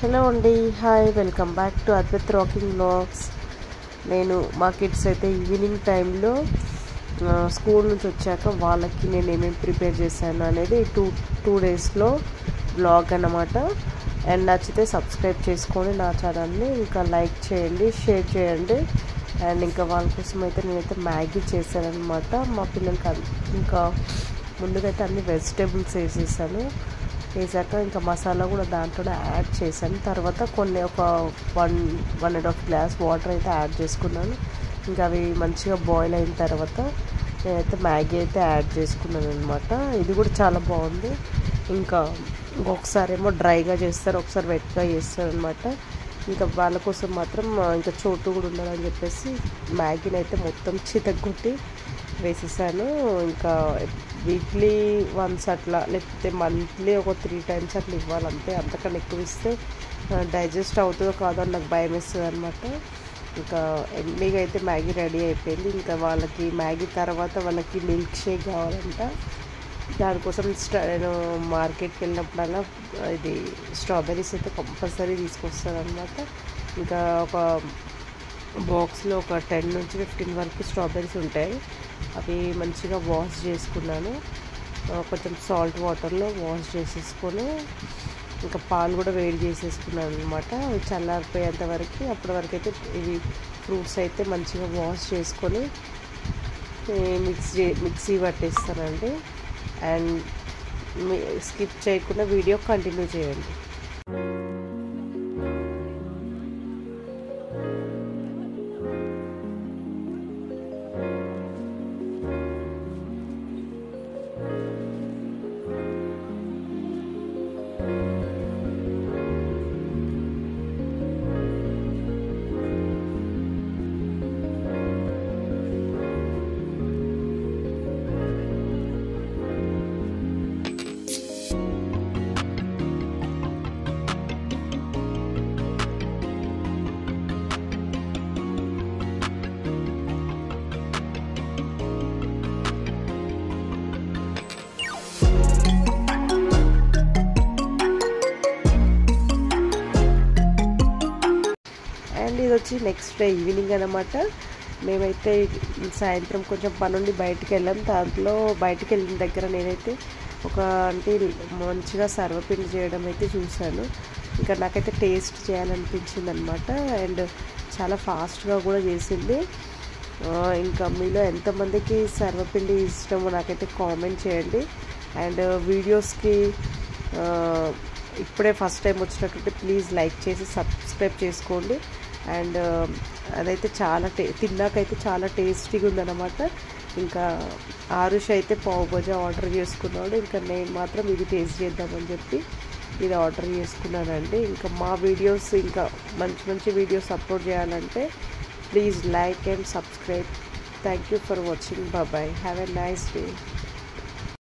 Hello అండి, hi, welcome back to Advait rocking vlogs. నేను మా కిడ్స్ అయితే ఈవినింగ్ టైంలో స్కూల్ నుంచి వచ్చాక వాళ్ళకి నేను ఏమేమి ప్రిపేర్ చేశాను అనేది టూ డేస్లో వ్లాగ్ అన్నమాట. అండ్ నచ్చితే సబ్స్క్రైబ్ చేసుకొని నా ఛానల్ని ఇంకా లైక్ చేయండి, షేర్ చేయండి. అండ్ ఇంకా వాళ్ళ కోసం అయితే నేనైతే మ్యాగీ చేశాను అనమాట. మా పిల్లలకి ఇంకా ముందుగా అయితే అన్ని వెజిటేబుల్స్ వేసేసాను. వేసాక ఇంకా మసాలా కూడా దాంట్లో యాడ్ చేశాను. తర్వాత ఒక 1.5 గ్లాస్ వాటర్ అయితే యాడ్ చేసుకున్నాను. ఇంకా అవి మంచిగా బాయిల్ అయిన తర్వాత నేనైతే మ్యాగీ అయితే యాడ్ చేసుకున్నాను అనమాట. ఇది కూడా చాలా బాగుంది. ఇంకా ఒకసారి ఏమో డ్రైగా చేస్తారు, ఒకసారి వెట్గా చేస్తారు అనమాట. ఇంకా వాళ్ళ కోసం మాత్రం ఇంకా చోటు కూడా ఉండాలని చెప్పేసి మ్యాగీని అయితే మొత్తం చితగ్గొట్టి వేసేసాను. ఇంకా వీక్లీ వన్స్ అట్లా, లేకపోతే మంత్లీ ఒక 3 times అట్లా ఇవ్వాలంటే. అంతకన్నా ఎక్కువ ఇస్తే డైజెస్ట్ అవుతుందో కాదో అని నాకు భయం వేస్తుంది అనమాట. ఇంకా ఎర్లీగా అయితే మ్యాగీ రెడీ అయిపోయింది. ఇంకా వాళ్ళకి మ్యాగీ తర్వాత వాళ్ళకి మిల్క్ షేక్ కావాలంట. దానికోసం నేను మార్కెట్కి వెళ్ళినప్పుడల్లా ఇది స్ట్రాబెర్రీస్ అయితే కంపల్సరీ తీసుకొస్తాను అనమాట. ఇంకా ఒక బాక్స్లో ఒక 10 నుంచి 15 వరకు స్ట్రాబెర్రీస్ ఉంటాయి. అవి మంచిగా వాష్ చేసుకున్నాను. కొంచెం సాల్ట్ వాటర్లో వాష్ చేసేసుకొని ఇంకా పాలు కూడా వేడి చేసేసుకున్నాను అనమాట. అవి చల్లారిపోయేంత వరకు, అప్పటి వరకు అయితే ఇవి ఫ్రూట్స్ అయితే మంచిగా వాష్ చేసుకొని మిక్సీ పట్టేస్తానండి. అండ్ స్కిప్ చేయకుండా వీడియో కంటిన్యూ చేయండి. అండ్ ఇది వచ్చి నెక్స్ట్ డే ఈవినింగ్ అనమాట. మేమైతే సాయంత్రం కొంచెం పనుండి బయటికి వెళ్ళాం. దాంట్లో బయటికి వెళ్ళిన దగ్గర నేనైతే ఒక ఆంటీ మంచిగా సర్వపిండి చేయడం అయితే చూశాను. ఇంకా నాకైతే టేస్ట్ చేయాలనిపించింది అనమాట. అండ్ చాలా ఫాస్ట్గా కూడా చేసింది. ఇంకా మీలో ఎంతమందికి సర్వపిండి ఇష్టమో నాకైతే కామెంట్ చేయండి. అండ్ వీడియోస్కి ఇప్పుడే ఫస్ట్ టైం వచ్చినట్టుంటే ప్లీజ్ లైక్ చేసి సబ్స్క్రైబ్ చేసుకోండి. అండ్ అదైతే తిన్నాకైతే చాలా టేస్టీగా ఉందన్నమాట. ఇంకా ఆరుష్ అయితే పావు బజా ఆర్డర్ చేసుకున్నాడు. ఇంకా నేను మాత్రం ఇది టేస్ట్ చేద్దామని చెప్పి ఇది ఆర్డర్ చేసుకున్నానండి. ఇంకా మా వీడియోస్ ఇంకా మంచి వీడియోస్ అప్లోడ్ చేయాలంటే please like and subscribe. Thank you for watching. Bye. Have a nice day.